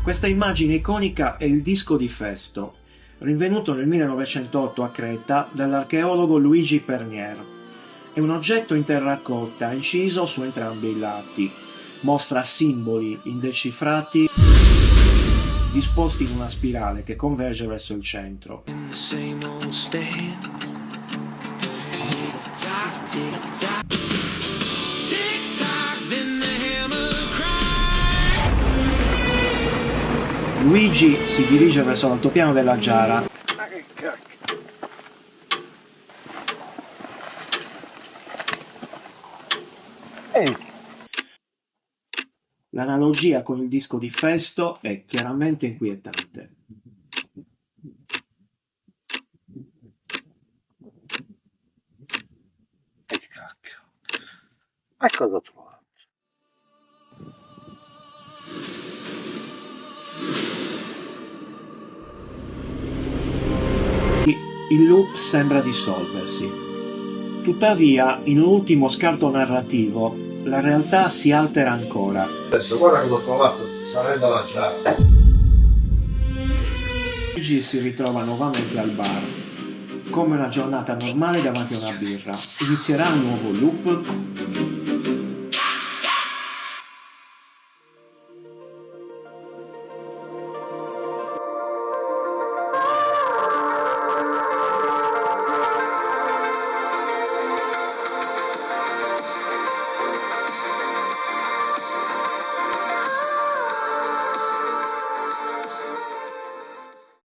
Questa immagine iconica è il disco di Festo, rinvenuto nel 1908 a Creta dall'archeologo Luigi Pernier. È un oggetto in terracotta inciso su entrambi i lati. Mostra simboli indecifrati disposti in una spirale che converge verso il centro. Luigi si dirige verso l'altopiano della Giara. Ma che cacchio! Ehi! L'analogia con il disco di Festo è chiaramente inquietante. Che cacchio! Ma cosa ho trovato? Il loop sembra dissolversi. Tuttavia, in un ultimo scarto narrativo, la realtà si altera ancora. Adesso guarda cosa ho trovato salendo la Giara. Luigi si ritrova nuovamente al bar. Come una giornata normale davanti a una birra. Inizierà un nuovo loop?